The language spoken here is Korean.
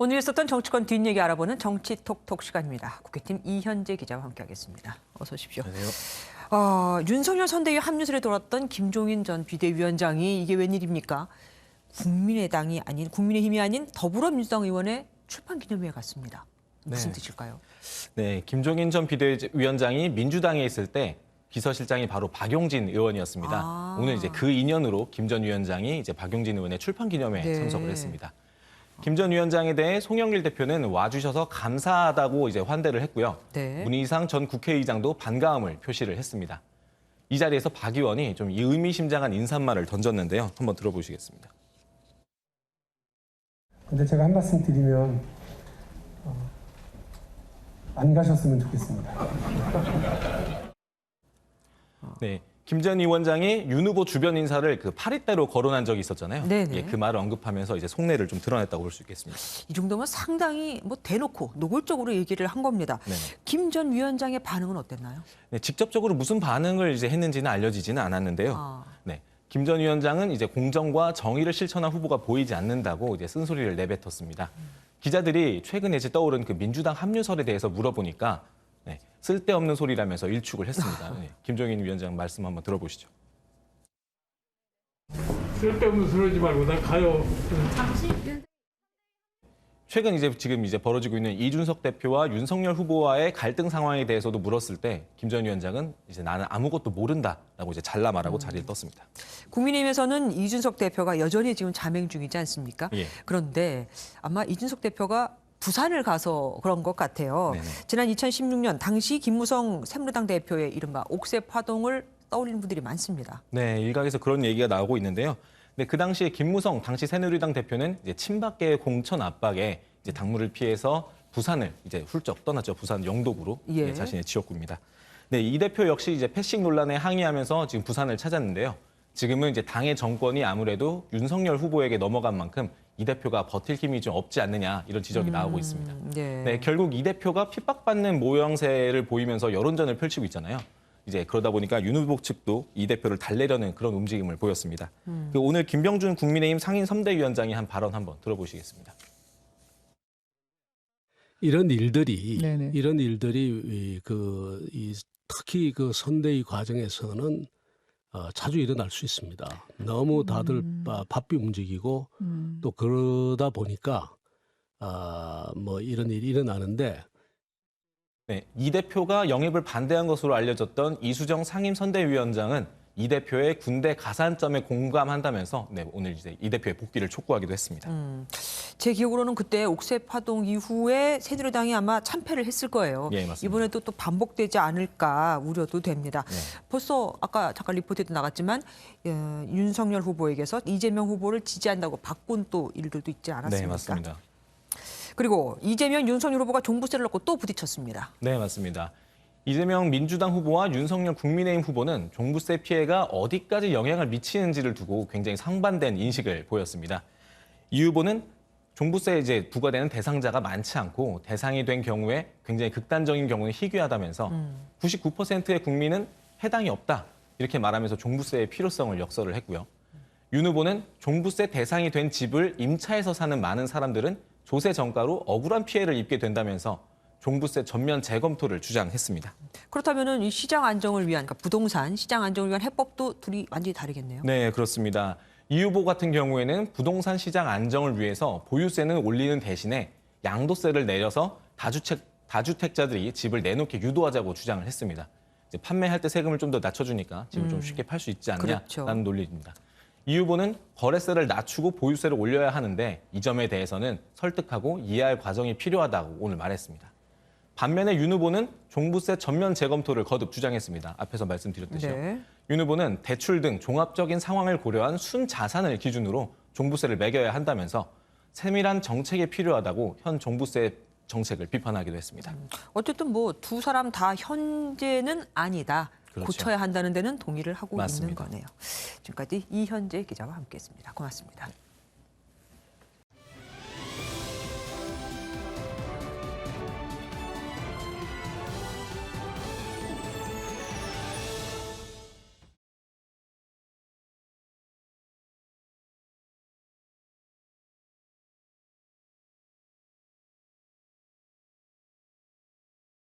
오늘 있었던 정치권 뒷얘기 알아보는 정치톡톡 시간입니다. 국회팀 이현재 기자와 함께하겠습니다. 어서 오십시오. 안녕하세요. 윤석열 선대위 합류설에 돌았던 김종인 전 비대위원장이 이게 웬일입니까? 국민의힘이 아닌 더불어민주당 의원의 출판 기념회에 갔습니다. 무슨 뜻일까요? 네, 김종인 전 비대위원장이 민주당에 있을 때 비서실장이 바로 박용진 의원이었습니다. 오늘 이제 그 인연으로 김 전 위원장이 이제 박용진 의원의 출판 기념회에 참석을 했습니다. 김 전 위원장에 대해 송영길 대표는 와주셔서 감사하다고 이제 환대를 했고요. 문희상 전 국회의장도 반가움을 표시를 했습니다. 이 자리에서 박 의원이 좀 의미심장한 인사말을 던졌는데요. 한번 들어보시겠습니다. 근데 제가 한 말씀 드리면 안 가셨으면 좋겠습니다. 네, 김 전 위원장이 윤 후보 주변 인사를 그 파리떼로 거론한 적이 있었잖아요. 예, 그 말을 언급하면서 이제 속내를 좀 드러냈다고 볼 수 있겠습니다. 이 정도면 상당히 대놓고 노골적으로 얘기를 한 겁니다. 김 전 위원장의 반응은 어땠나요? 네, 직접적으로 무슨 반응을 이제 했는지는 알려지지는 않았는데요. 네, 김 전 위원장은 이제 공정과 정의를 실천한 후보가 보이지 않는다고 이제 쓴소리를 내뱉었습니다. 기자들이 최근에 이제 떠오른 그 민주당 합류설에 대해서 물어보니까 쓸데없는 소리라면서 일축을 했습니다. 김종인 위원장 말씀 한번 들어보시죠. 쓸데없는 소리 하지 말고 나 가요. 최근 지금 벌어지고 있는 이준석 대표와 윤석열 후보와의 갈등 상황에 대해서도 물었을 때 김 전 위원장은 이제 나는 아무것도 모른다라고 이제 잘라 말하고 자리를 떴습니다. 국민의힘에서는 이준석 대표가 여전히 지금 자맹 중이지 않습니까? 그런데 아마 이준석 대표가 부산을 가서 그런 것 같아요. 지난 2016년 당시 김무성 새누리당 대표의 이른바 옥새 파동을 떠올리는 분들이 많습니다. 네, 일각에서 그런 얘기가 나오고 있는데요. 네, 그 당시에 김무성 당시 새누리당 대표는 이제 친박계의 공천 압박에 이제 당무를 피해서 부산을 이제 훌쩍 떠났죠. 부산 영도구로 자신의 지역구입니다. 네, 이 대표 역시 이제 패싱 논란에 항의하면서 지금 부산을 찾았는데요. 지금은 이제 당의 정권이 아무래도 윤석열 후보에게 넘어간 만큼 이 대표가 버틸 힘이 좀 없지 않느냐 이런 지적이 나오고 있습니다. 네, 결국 이 대표가 핍박받는 모양새를 보이면서 여론전을 펼치고 있잖아요. 이제 그러다 보니까 윤 후보 측도 이 대표를 달래려는 그런 움직임을 보였습니다. 오늘 김병준 국민의힘 상임 선대위원장이 한 발언 한번 들어보시겠습니다. 이런 일들이 특히 그 선대위 과정에서는 자주 일어날 수 있습니다. 너무 다들 바삐 움직이고 또 그러다 보니까 이런 일이 일어나는데 네, 이 대표가 영입을 반대한 것으로 알려졌던 이수정 상임선대위원장은 이 대표의 군대 가산점에 공감한다면서 오늘 이제 이 대표의 복귀를 촉구하기도 했습니다. 제 기억으로는 그때 옥새 파동 이후에 새누리당이 아마 참패를 했을 거예요. 맞습니다. 이번에도 또 반복되지 않을까 우려도 됩니다. 벌써 아까 잠깐 리포트에도 나갔지만 윤석열 후보에게서 이재명 후보를 지지한다고 바꾼 또 일들도 있지 않았습니까? 네, 맞습니다. 그리고 이재명, 윤석열 후보가 종부세를 넣고 또 부딪혔습니다. 네, 맞습니다. 이재명 민주당 후보와 윤석열 국민의힘 후보는 종부세 피해가 어디까지 영향을 미치는지를 두고 굉장히 상반된 인식을 보였습니다. 이 후보는 종부세에 이제 부과되는 대상자가 많지 않고 대상이 된 경우에 굉장히 극단적인 경우는 희귀하다면서 99%의 국민은 해당이 없다 이렇게 말하면서 종부세의 필요성을 역설을 했고요. 윤 후보는 종부세 대상이 된 집을 임차해서 사는 많은 사람들은 조세 전가로 억울한 피해를 입게 된다면서 종부세 전면 재검토를 주장했습니다. 그렇다면 이 시장 안정을 위한, 그러니까 부동산 시장 안정을 위한 해법도 둘이 완전히 다르겠네요. 네, 그렇습니다. 이 후보 같은 경우에는 부동산 시장 안정을 위해서 보유세는 올리는 대신에 양도세를 내려서 다주택자들이 집을 내놓게 유도하자고 주장을 했습니다. 이제 판매할 때 세금을 좀 더 낮춰주니까 집을 좀 쉽게 팔 수 있지 않냐라는 논리입니다. 이 후보는 거래세를 낮추고 보유세를 올려야 하는데 이 점에 대해서는 설득하고 이해할 과정이 필요하다고 오늘 말했습니다. 반면에 윤 후보는 종부세 전면 재검토를 거듭 주장했습니다. 앞에서 말씀드렸듯이요. 윤 후보는 대출 등 종합적인 상황을 고려한 순자산을 기준으로 종부세를 매겨야 한다면서 세밀한 정책이 필요하다고 현 종부세 정책을 비판하기도 했습니다. 어쨌든 두 사람 다 현재는 아니다. 고쳐야 한다는 데는 동의를 하고 있는 거네요. 지금까지 이현재 기자와 함께했습니다. 고맙습니다.